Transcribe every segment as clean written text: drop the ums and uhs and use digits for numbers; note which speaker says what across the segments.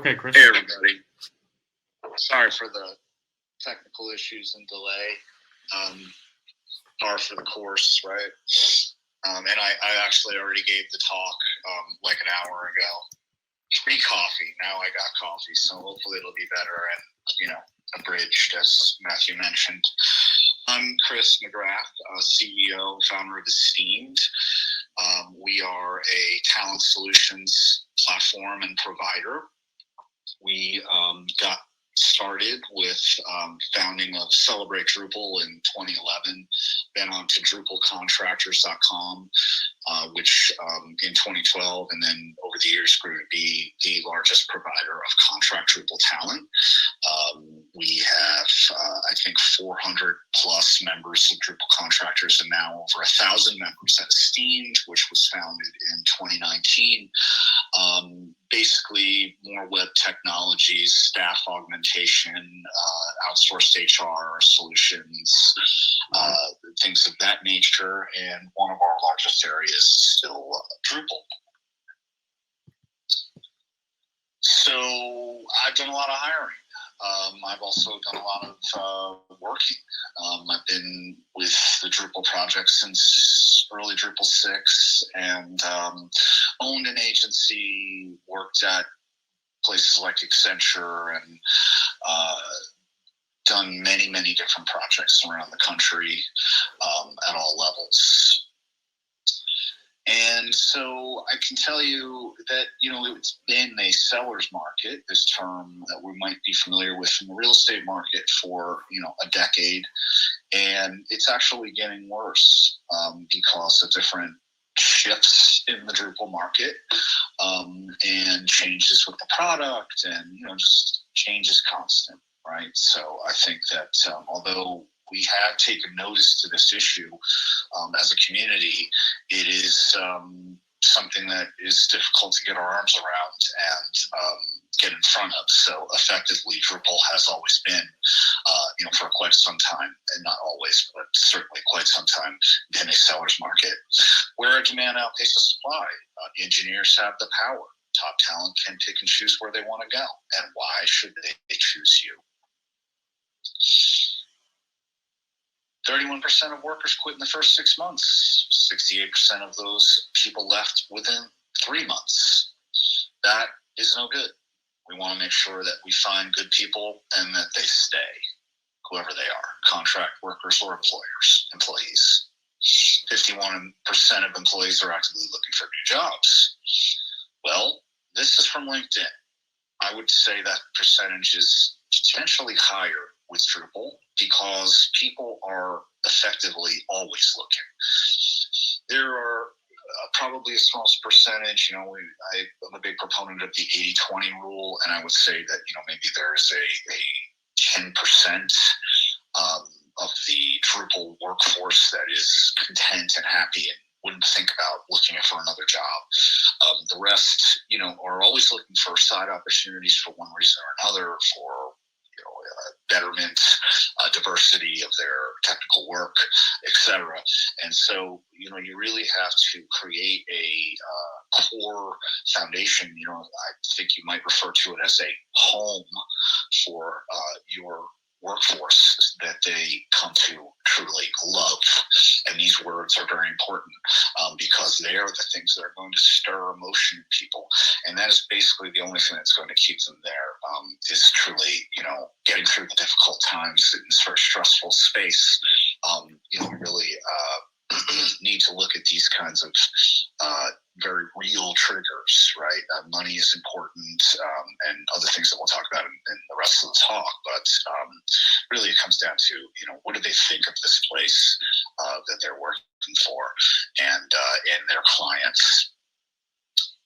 Speaker 1: Okay, Chris.
Speaker 2: Hey, everybody. Sorry for the technical issues and delay. Par for the course, right? And I actually already gave the talk like an hour ago. Free coffee. Now I got coffee, so hopefully it'll be better and, abridged, as Matthew mentioned. I'm Chris Mcgrath, CEO, founder of Esteemed. We are a talent solutions platform and provider. We got started with founding of Celebrate Drupal in 2011, then on to DrupalContractors.com, which in 2012, and then over the years grew to be the largest provider of contract Drupal talent. We have, I think, 400 plus members of Drupal Contractors, and now over 1,000 members at Esteemed, which was founded in 2019. Basically, more web technologies, staff augmentation, outsourced HR solutions, things of that nature. And one of our largest areas is still Drupal. So I've done a lot of hiring. I've also done a lot of working. I've been with the Drupal project since early Drupal 6 and owned an agency, worked at places like Accenture, and done many, many different projects around the country at all levels. And so I can tell you that, it's been a seller's market, this term that we might be familiar with from the real estate market for, a decade. And it's actually getting worse because of different shifts in the Drupal market and changes with the product and, just change is constant, right? So I think that although we have taken notice to this issue as a community, it is something that is difficult to get our arms around and get in front of. So effectively, Drupal has always been, for quite some time, and not always, but certainly quite some time, been a seller's market where demand outpaces supply. Engineers have the power. Top talent can pick and choose where they want to go. And why should they choose you? 31% of workers quit in the first 6 months. 68% of those people left within 3 months. That is no good. We want to make sure that we find good people and that they stay, whoever they are, contract workers or employees. 51% of employees are actively looking for new jobs. Well, this is from LinkedIn. I would say that percentage is potentially higher with Drupal because people are effectively always looking. There are probably a small percentage, I'm a big proponent of the 80-20 rule, and I would say that, maybe there's a 10% of the Drupal workforce that is content and happy and wouldn't think about looking for another job. The rest, are always looking for side opportunities for one reason or another, for betterment, diversity of their technical work, etc. And so, you really have to create a core foundation. I think you might refer to it as a home for your workforce that they come to truly love. And these words are very important because they are the things that are going to stir emotion in people. And that is basically the only thing that's going to keep them there, is truly, getting through the difficult times in this very stressful space. Really need to look at these kinds of very real triggers, right? Money is important, and other things that we'll talk about in the rest of the talk. But really, it comes down to what do they think of this place that they're working for, and their clients,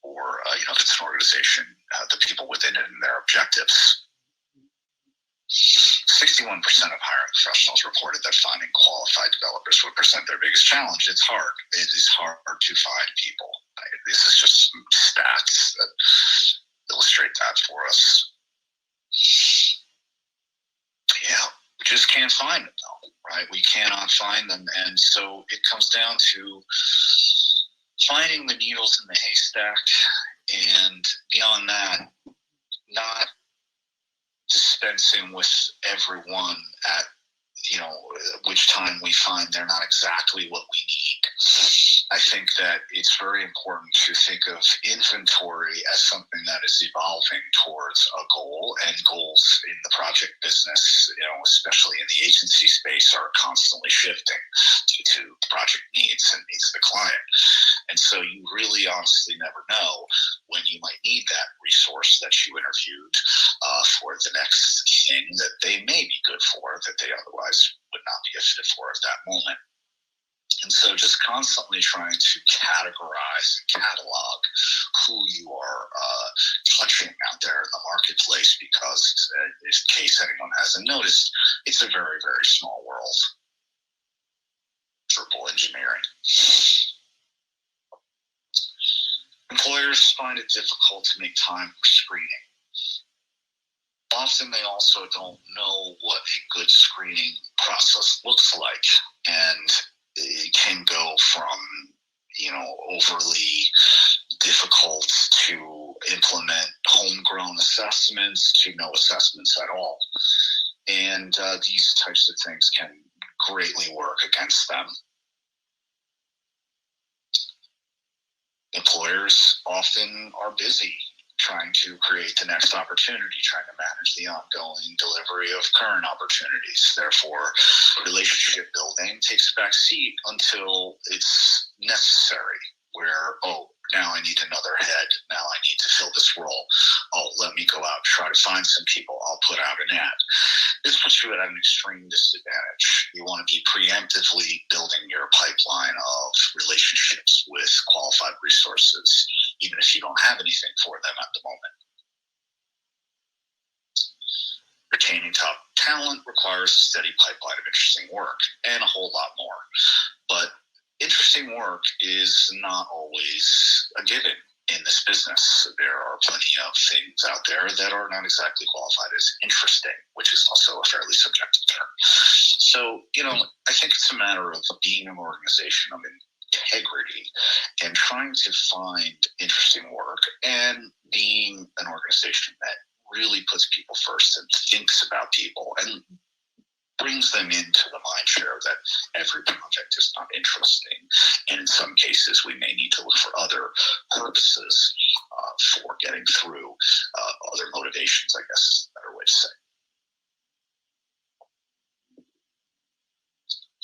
Speaker 2: or if it's an organization, the people within it and their objectives. 61% of hiring professionals reported that finding qualified developers would present their biggest challenge. It's hard. It is hard to find people. This is just some stats that illustrate that for us. Yeah, we just can't find them, though, right? We cannot find them. And so it comes down to finding the needles in the haystack. And beyond that, not dispensing with everyone at which time we find they're not exactly what we need. I think that it's very important to think of inventory as something that is evolving towards a goal, and goals in the project business, especially in the agency space, are constantly shifting due to project needs and needs of the client. And so you really honestly never know when you might need that resource that you interviewed for the next thing that they may be good for, that they otherwise would not be a fit for at that moment. And so just constantly trying to categorize and catalog who you are touching out there in the marketplace, because in case anyone hasn't noticed, it's a very, very small world. Drupal engineering. Employers find it difficult to make time for screening. Often they also don't know what a good screening process looks like, and it can go from overly difficult to implement homegrown assessments to no assessments at all. And these types of things can greatly work against them. Employers often are busy trying to create the next opportunity, trying to manage the ongoing delivery of current opportunities. Therefore, relationship building takes a back seat until it's necessary, where, now I need another head. Now I need to fill this role. Let me go out and try to find some people. I'll put out an ad. This puts you at an extreme disadvantage. You want to be preemptively building your pipeline of relationships with qualified resources, even if you don't have anything for them at the moment. Retaining top talent requires a steady pipeline of interesting work and a whole lot more. But interesting work is not always a given in this business. There are plenty of things out there that are not exactly qualified as interesting, which is also a fairly subjective term. So, I think it's a matter of being an organization of integrity and trying to find interesting work, and being an organization that really puts people first and thinks about people and brings them into the mind share that every project is not interesting. And in some cases, we may need to look for other purposes for getting through, other motivations, I guess is a better way to say.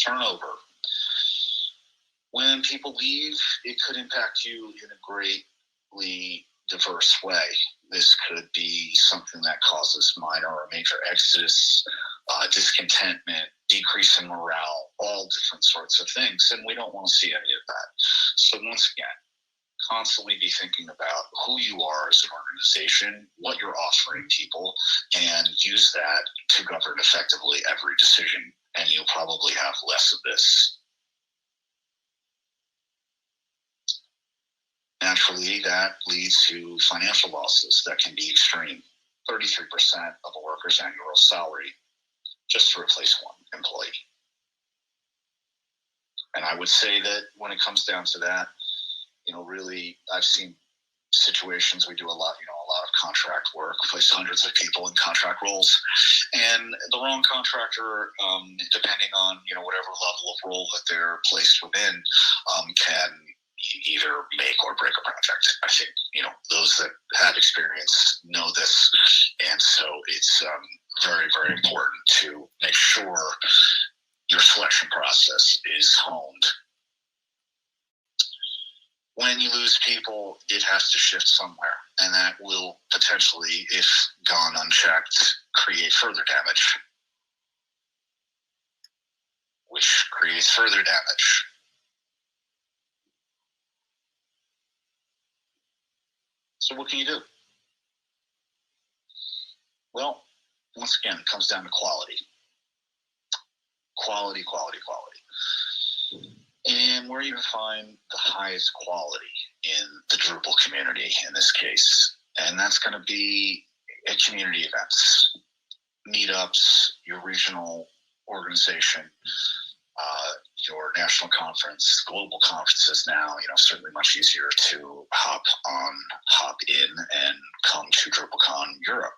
Speaker 2: Turnover. When people leave, it could impact you in a greatly diverse way. This could be something that causes minor or major exodus, discontentment, decrease in morale, all different sorts of things, and we don't want to see any of that. So once again, constantly be thinking about who you are as an organization, what you're offering people, and use that to govern effectively every decision, and you'll probably have less of this. Naturally, that leads to financial losses that can be extreme. 33% of a worker's annual salary just to replace one employee. And I would say that when it comes down to that, really, I've seen situations, we do a lot of contract work, place hundreds of people in contract roles, and the wrong contractor, depending on, whatever level of role that they're placed within, can either make or break a project. I think, those that have experience know this. And so it's very, very important to make sure your selection process is honed. When you lose people, it has to shift somewhere, and that will potentially, if gone unchecked, create further damage, which creates further damage. So what can you do? Well, once again, it comes down to quality. Quality. And where you find the highest quality in the Drupal community in this case. And that's going to be at community events, meetups, your regional organization, your national conference, global conferences now, certainly much easier to hop in and come to DrupalCon Europe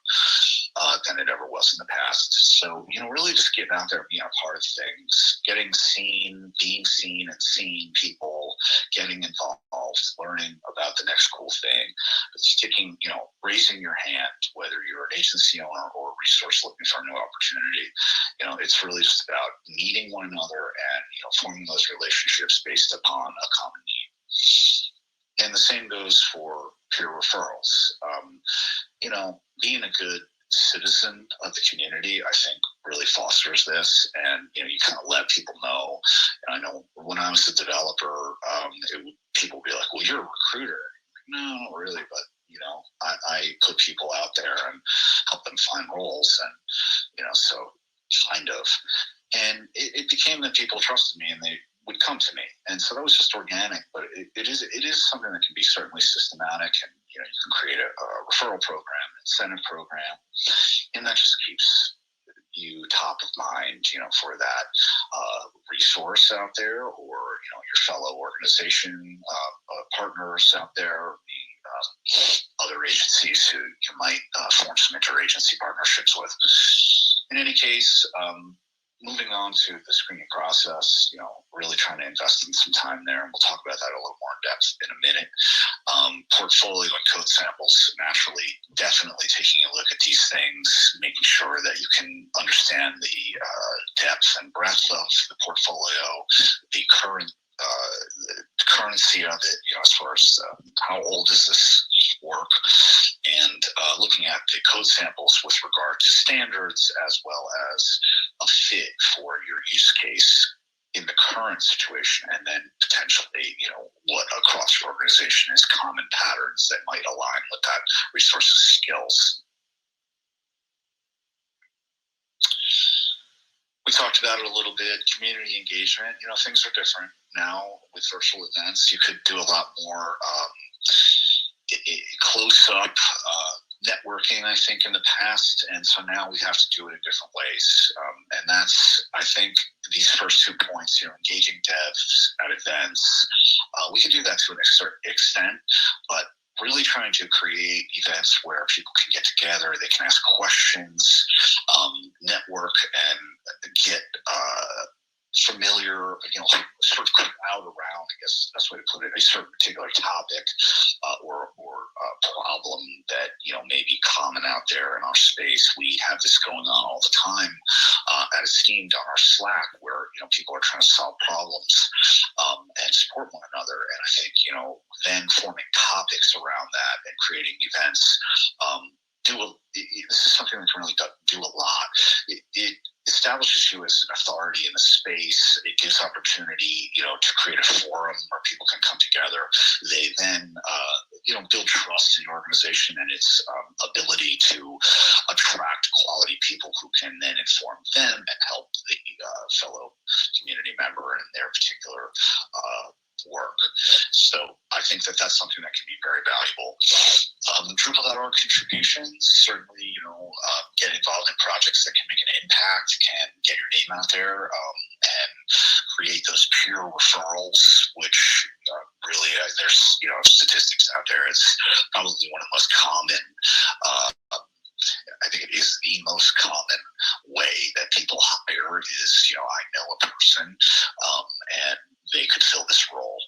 Speaker 2: than it ever was in the past. So, really just getting out there, being a part of things, getting seen, being seen and seeing people, getting involved, learning about the next cool thing, sticking, raising your hand, whether you're an agency owner or a resource looking for a new opportunity. It's really just about meeting one another and, forming those relationships based upon a common need. And the same goes for peer referrals. Being a good citizen of the community, I think, really fosters this, and you kind of let people know. And I know when I was a developer, people would be like, "Well, you're a recruiter." No, not really, but I put people out there and help them find roles, and so kind of, and it became that people trusted me and they would come to me, and so that was just organic. But it is something that can be certainly systematic, and you can create a referral program, incentive program, and that just keeps you top of mind, for that resource out there, or your fellow organization partners out there, the other agencies who you might form some interagency partnerships with. In any case, moving on to the screening process, really trying to invest in some time there, and we'll talk about that a little more in depth in a minute. Portfolio and code samples, naturally, definitely taking a look at these things, making sure that you can understand the depth and breadth of the portfolio, the currency of it, as far as how old is this work, and looking at the code samples with regard to standards as well as a fit for your use case in the current situation, and then potentially, what across your organization is common patterns that might align with that resource's skills. We talked about it a little bit, community engagement. Things are different now with virtual events. You could do a lot more close-up networking, I think, in the past, and so now we have to do it in different ways. And that's, I think, these first 2 points, engaging devs at events. We can do that to a certain extent, but really trying to create events where people can get together, they can ask questions, network, and get familiar, sort of crowd around, I guess that's the way to put it, a certain particular topic or problem that, may be common out there in our space. We have this going on all the time at Esteemed on our Slack, where, people are trying to solve problems and support one another. And I think, then forming topics around that and creating events, this is something that can really do a lot. It establishes you as an authority in the space. It gives opportunity, to create a forum where people can come together. They then, build trust in your organization and its ability to attract quality people who can then inform them and help the fellow community member in their particular work. So I think that that's something that can be very valuable. Drupal.org contributions, certainly, get involved in projects that can make an impact, can get your name out there, and create those peer referrals, which really, there's, statistics out there. It's probably one of the most common, I think it is the most common way that people hire is, I know a person, and they could fill this role.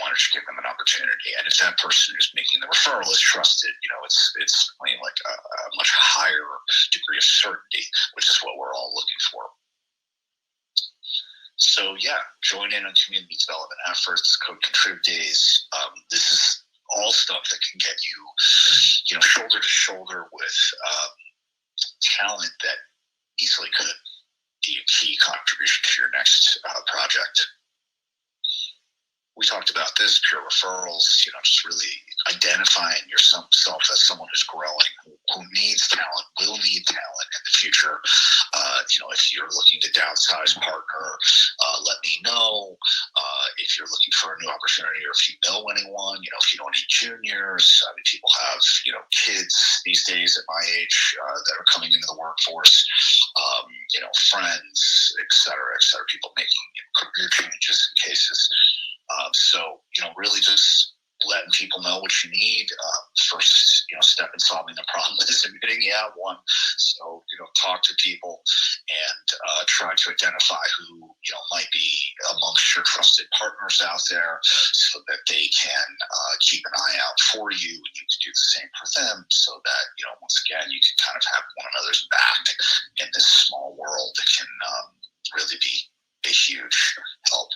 Speaker 2: Why don't you give them an opportunity? And if that person who's making the referral is trusted, it's like a much higher degree of certainty, which is what we're all looking for. So yeah, join in on community development efforts, code contrib days. This is all stuff that can get you, shoulder to shoulder with talent that easily could be a key contribution to your next project. We talked about this, peer referrals, just really identifying yourself as someone who's growing, who needs talent, will need talent in the future. If you're looking to downsize partner, let me know. If you're looking for a new opportunity, or if you know anyone, if you know any juniors, people have, kids these days at my age that are coming into the workforce, friends, et cetera, people making career changes in cases. So, really just letting people know what you need. First, step in solving the problem is admitting you have one. So, talk to people and try to identify who, might be amongst your trusted partners out there so that they can keep an eye out for you and you can do the same for them so that, once again, you can kind of have one another's back in this small world that can really be a huge help.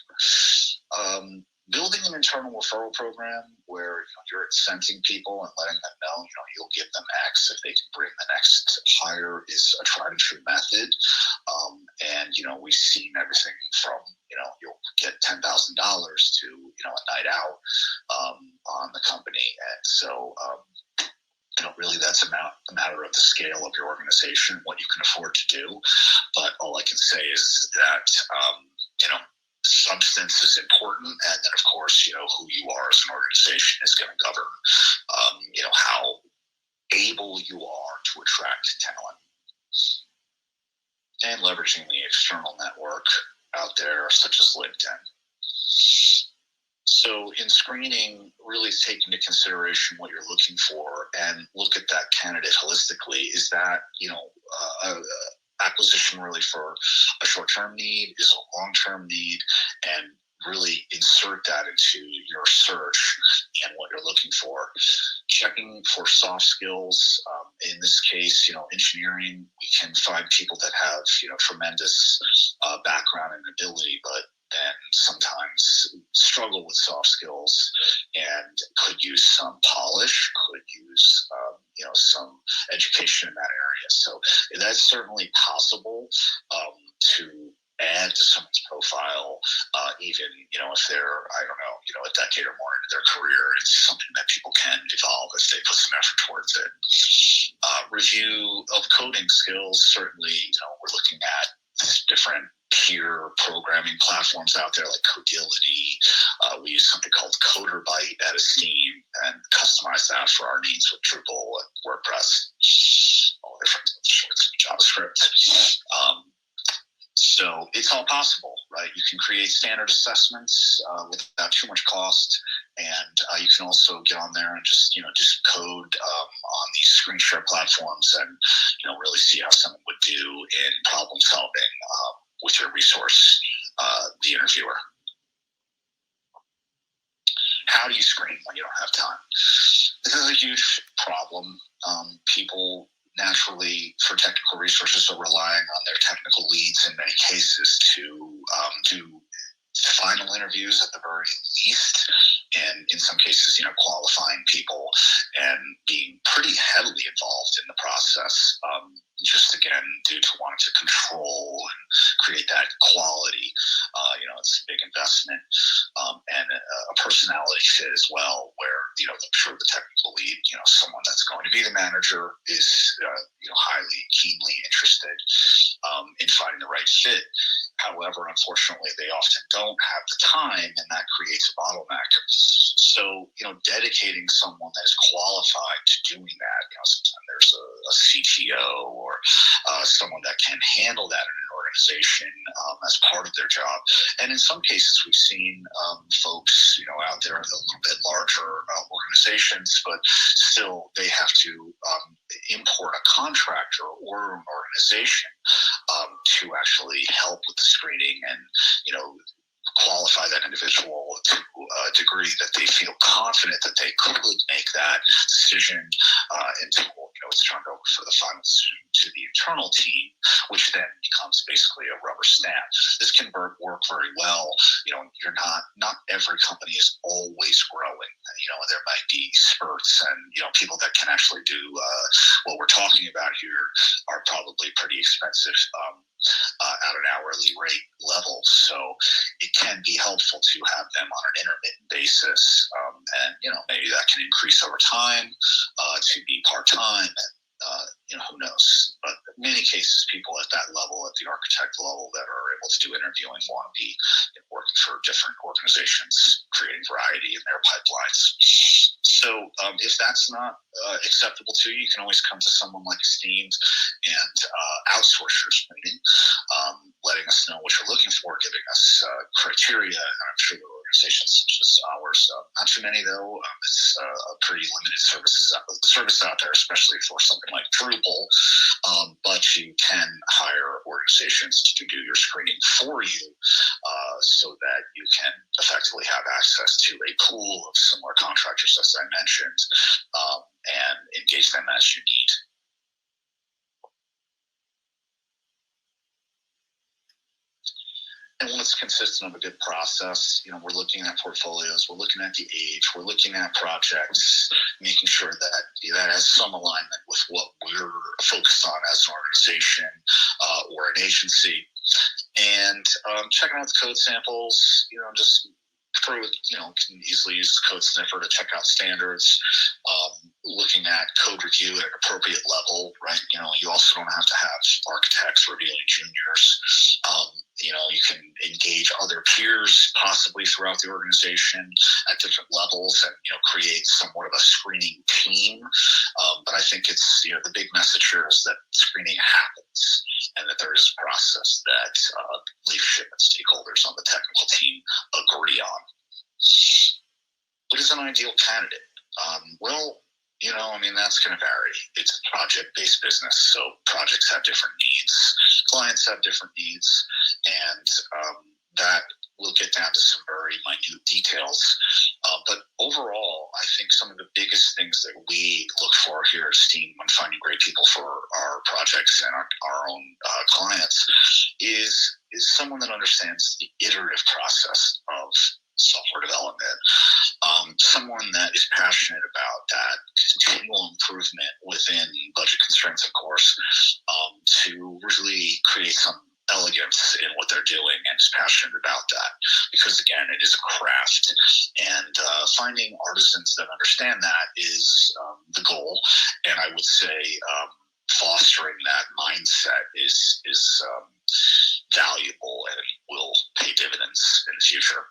Speaker 2: Building an internal referral program where you're incenting people and letting them know, you'll give them X if they can bring the next hire is a tried and true method. And we've seen everything from you'll get $10,000 to a night out on the company, and so really that's a matter of the scale of your organization, what you can afford to do. But all I can say is that substance is important, and then of course who you are as an organization is going to govern how able you are to attract talent, and leveraging the external network out there such as LinkedIn. So in screening, really take into consideration what you're looking for and look at that candidate holistically. Is that acquisition really for a short-term need? Is a long-term need? And really insert that into your search and what you're looking for. Checking for soft skills. In this case, engineering, we can find people that have, tremendous background and ability, but then sometimes struggle with soft skills and could use some polish, could use, some education in that area. So that's certainly possible to add to someone's profile, even, if they're, a decade or more into their career. It's something that people can evolve if they put some effort towards it. Review of coding skills, certainly, we're looking at different peer programming platforms out there like Codility. We use something called CoderByte at Esteem and customize that for our needs with Drupal and WordPress, all different sorts of JavaScript. So it's all possible, right? You can create standard assessments without too much cost, and you can also get on there and just do some code on these screen share platforms and really see how someone would do in problem solving with your resource, the interviewer. How do you screen when you don't have time? This is a huge problem. People naturally, for technical resources, are relying on their technical leads in many cases to do final interviews at the very least, and in some cases, qualifying people and being pretty heavily involved in the process, just again, due to wanting to control and create that quality. It's a big investment, and a personality fit as well, where, I'm sure the technical lead, someone that's going to be the manager is, highly, keenly interested in finding the right fit. However, unfortunately, they often don't have the time, and that creates a bottleneck. So, dedicating someone that is qualified to doing that, sometimes there's a CTO or someone that can handle that in an organization as part of their job. And in some cases, we've seen folks, out there in a little bit larger organizations, but still they have to import a contractor or an organization to actually help with the screening and, qualify that individual to a degree that they feel confident that they could make that decision until it's turned over for the final decision to the internal team, which then becomes basically a rubber stamp. This can work very well. You're not every company is always growing. There might be spurts, and people that can actually do what we're talking about here are probably pretty expensive at an hourly rate level. So it can be helpful to have them on an intermittent basis, and maybe that can increase over time to be part-time, and who knows. But in many cases, people at that level, at the architect level, that are able to do interviewing want to be working for different organizations, creating variety in their pipelines. So if that's not acceptable to you, you can always come to someone like Esteemed and outsource your screening, letting us know what you're looking for, giving us criteria. I'm sure there are organizations such as ours, not too many though. It's a pretty limited service out there, especially for something like Drupal. But you can hire organizations to do your screening for you, so that you can effectively have access to a pool of similar contractors, as I mentioned, and engage them as you need. And when it's consistent of a good process, we're looking at portfolios, we're looking at the age, we're looking at projects, making sure that that has some alignment with what we're focused on as an organization or an agency. And checking out the code samples, just through it, can easily use the code sniffer to check out standards, looking at code review at an appropriate level, right? You also don't have to have architects reviewing juniors. You can engage other peers possibly throughout the organization at different levels and, create somewhat of a screening team. But I think it's, the big message here is that screening happens and that there is a process that leadership and stakeholders on the technical team agree on. What is an ideal candidate? That's going to vary. It's a project-based business, so projects have different needs. Clients have different needs, and that will get down to some very minute details. But overall, I think some of the biggest things that we look for here at Steam when finding great people for our projects and our own clients is someone that understands the iterative process of software development, someone that is passionate about that continual improvement within budget constraints, of course, to really create some elegance in what they're doing and is passionate about that, because again, it is a craft, and finding artisans that understand that is the goal. And I would say fostering that mindset is valuable and will pay dividends in the future.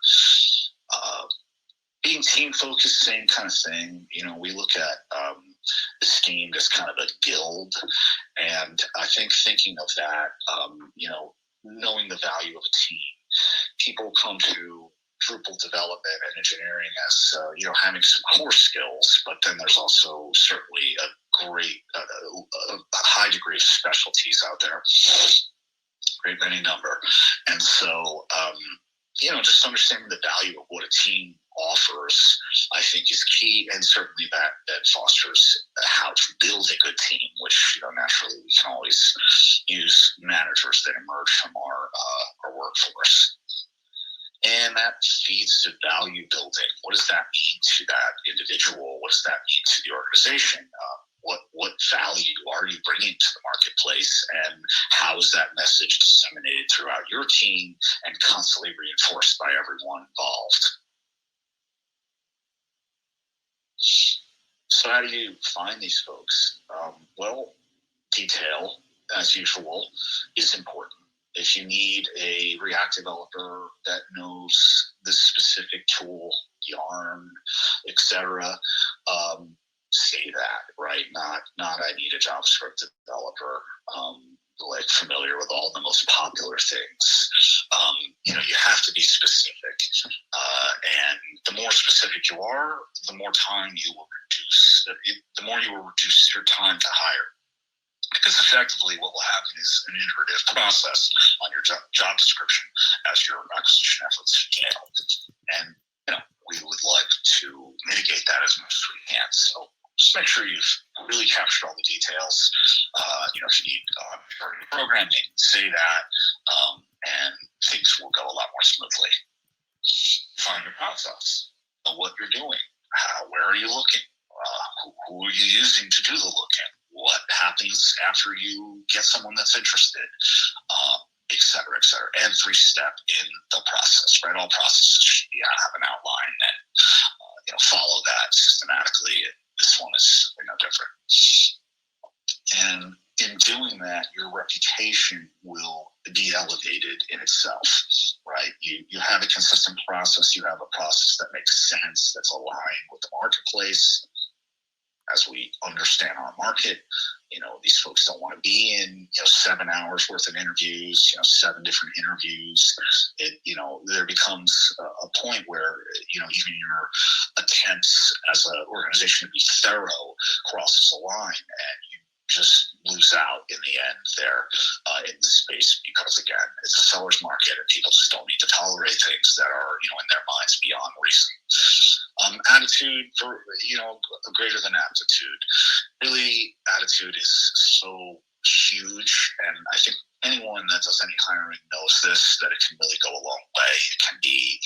Speaker 2: Being team focused, same kind of thing. We look at Esteemed as kind of a guild, and I think thinking of that, knowing the value of a team. People come to Drupal development and engineering as having some core skills, but then there's also certainly a high degree of specialties out there, great many number, and so just understanding the value of what a team offers, I think, is key, and certainly that fosters how to build a good team, which naturally we can always use managers that emerge from our workforce. And that feeds to value building. What does that mean to that individual? What does that mean to the organization? What value are you bringing to the marketplace, and how is that message disseminated throughout your team and constantly reinforced by everyone involved? So how do you find these folks? Detail, as usual, is important. If you need a React developer that knows this specific tool, Yarn, etc., say that, right? Not I need a JavaScript developer, familiar with all the most popular things. You have to be specific, and the more specific you are, the more time you will reduce. The more you will reduce your time to hire, because effectively what will happen is an iterative process on your job description as your acquisition efforts scale, and we would like to mitigate that as much as we can. So just make sure you've really captured all the details. If you need programming, say that, and things will go a lot more smoothly. Find your process. Know what you're doing. Where are you looking? Who are you using to do the looking? What happens after you get someone that's interested? Et cetera, et cetera. Every step in the process, right? All processes should have an outline and follow that systematically. This one is no different. And in doing that, your reputation will be elevated in itself, right? You have a consistent process. You have a process that makes sense, that's aligned with the marketplace. As we understand our market, these folks don't want to be in, 7 hours worth of interviews, 7 different interviews. There becomes a point where, even your attempts as an organization to be thorough crosses a line, and you just lose out in the end there in the space, because again, it's a seller's market and people just don't need to tolerate things that are, in their minds beyond reason. Attitude for, greater than aptitude. Really, attitude is so huge, and I think anyone that does any hiring knows this, that it can really go a long way. It can be,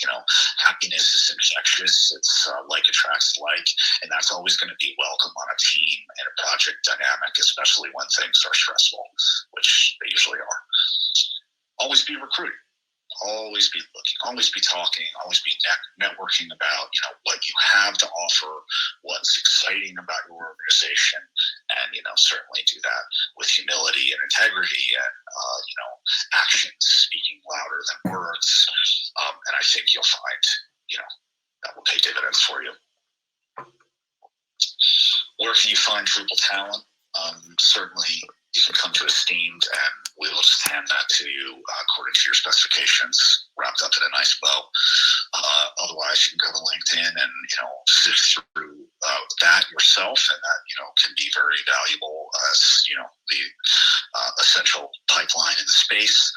Speaker 2: happiness is infectious. It's like attracts like, and that's always going to be welcome on a team and a project dynamic, especially when things are stressful, which they usually are. Always be recruiting. Always be looking, always be talking, always be networking about, what you have to offer, what's exciting about your organization, and, certainly do that with humility and integrity and, actions speaking louder than words. And I think you'll find, that will pay dividends for you. Where can you find Drupal talent? Certainly you can come to Esteemed, and we will just hand that to you according to your specifications, wrapped up in a nice bow. Otherwise, you can go to LinkedIn and, sift through that yourself, and that, can be very valuable as, the essential pipeline in the space.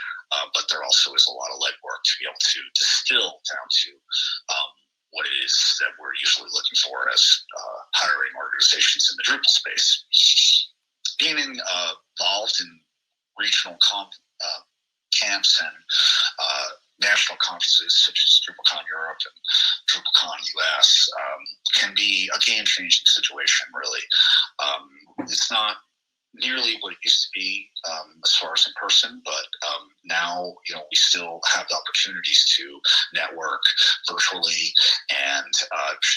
Speaker 2: But there also is a lot of legwork to be able to distill down to what it is that we're usually looking for as hiring organizations in the Drupal space. Being involved in regional camps and national conferences such as DrupalCon Europe and DrupalCon US can be a game-changing situation, really. It's not nearly what it used to be as far as in person, but now, we still have the opportunities to network virtually, and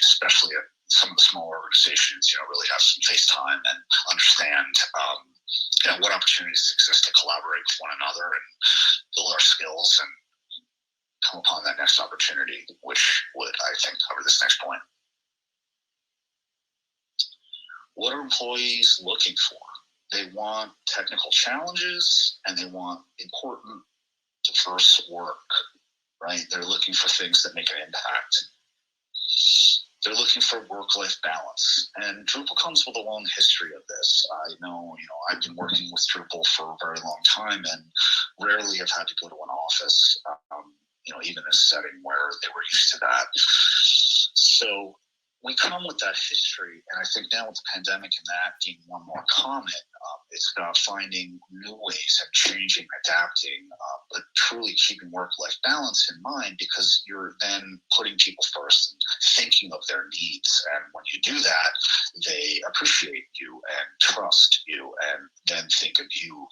Speaker 2: especially at some of the small organizations, really have some face time and understand, what opportunities exist to collaborate with one another and build our skills and come upon that next opportunity, which would, I think, cover this next point. What are employees looking for? They want technical challenges, and they want important, diverse work, right? They're looking for things that make an impact. They're looking for work-life balance, and Drupal comes with a long history of this. I know, I've been working with Drupal for a very long time, and rarely have had to go to an office, even in a setting where they were used to that. So we come with that history, and I think now with the pandemic and that being one more common, it's about finding new ways of changing, adapting, but truly keeping work-life balance in mind, because you're then putting people first and thinking of their needs. And when you do that, they appreciate you and trust you, and then think of you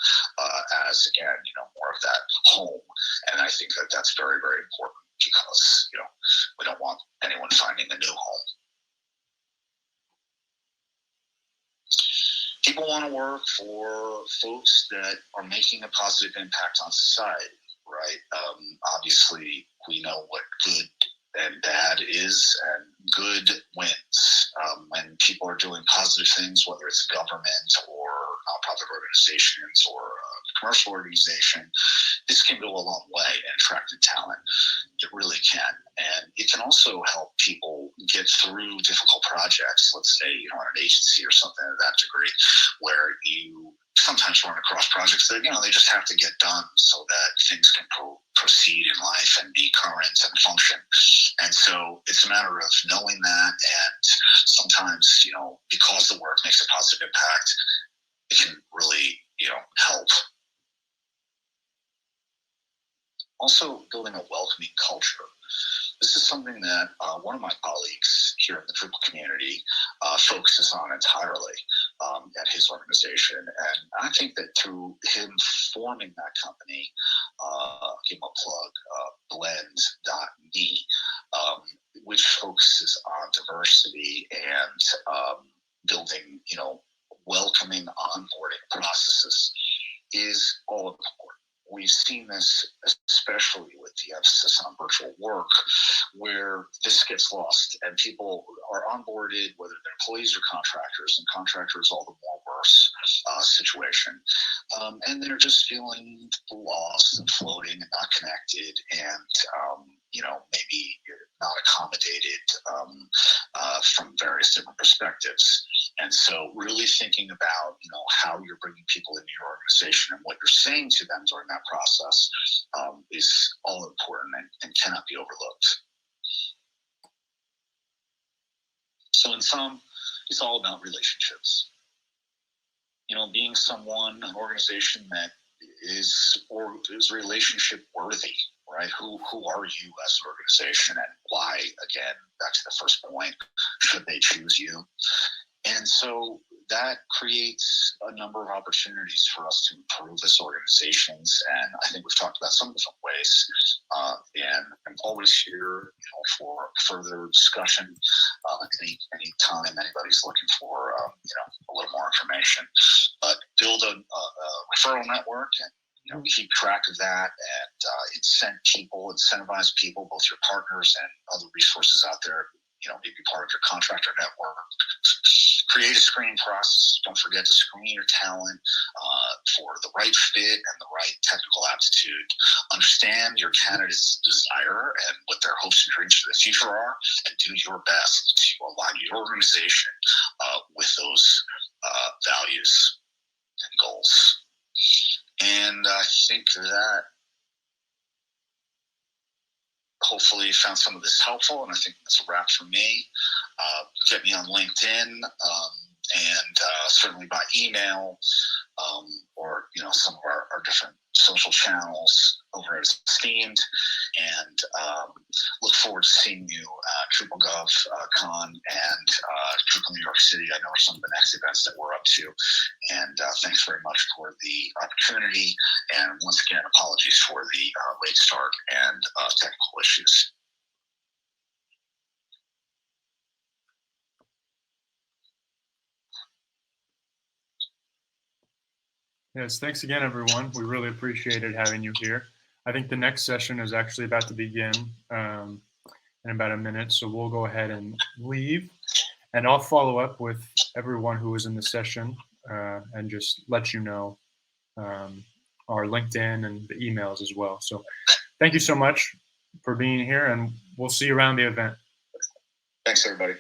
Speaker 2: as, again, more of that home. And I think that that's very, very important, because, we don't want anyone finding a new home. People want to work for folks that are making a positive impact on society, right? Obviously, we know what good and bad is, and good wins. When people are doing positive things, whether it's government or nonprofit organizations or a commercial organization, this can go a long way in attracting talent. It really can. And it can also help people get through difficult projects, let's say, on an agency or something of that degree, where you sometimes run across projects that, they just have to get done so that things can proceed in life and be current and function. And so it's a matter of knowing that, and sometimes, because the work makes a positive impact, it can really, help. Also, building a welcoming culture. This is something that one of my colleagues here in the Drupal community focuses on entirely at his organization. And I think that through him forming that company, give him a plug, blend.me, which focuses on diversity and building, welcoming onboarding processes is all important. We've seen this especially with the emphasis on virtual work, where this gets lost and people are onboarded, whether they're employees or contractors, and contractors all the more worse situation. And they're just feeling lost and floating and not connected and, maybe not accommodated from various different perspectives. And so really thinking about, how you're bringing people into your organization and what you're saying to them during that process is all important and cannot be overlooked. So in sum, it's all about relationships. Being someone, an organization that is relationship worthy, right? Who are you as an organization, and why, again, back to the first point, should they choose you? And so that creates a number of opportunities for us to improve as organizations. And I think we've talked about some different ways. And I'm always here, for further discussion. Any time anybody's looking for, a little more information. But build a referral network and keep track of that and incentivize people, both your partners and other resources out there. Maybe part of your contractor network. Create a screening process. Don't forget to screen your talent for the right fit and the right technical aptitude. Understand your candidate's desire and what their hopes and dreams for the future are, and do your best to align your organization with those values and goals. And I think that hopefully you found some of this helpful, and I think that's a wrap for me. Get me on LinkedIn and certainly by email or some of our different social channels over at Esteemed, and look forward to seeing you at DrupalGov Con and Drupal New York City. I know are some of the next events that we're up to, and thanks very much for the opportunity, and once again, apologies for the late start and technical issues.
Speaker 1: Yes, thanks again, everyone. We really appreciated having you here. I think the next session is actually about to begin in about a minute, so we'll go ahead and leave. And I'll follow up with everyone who was in the session and just let you know our LinkedIn and the emails as well. So thank you so much for being here, and we'll see you around the event.
Speaker 2: Thanks, everybody.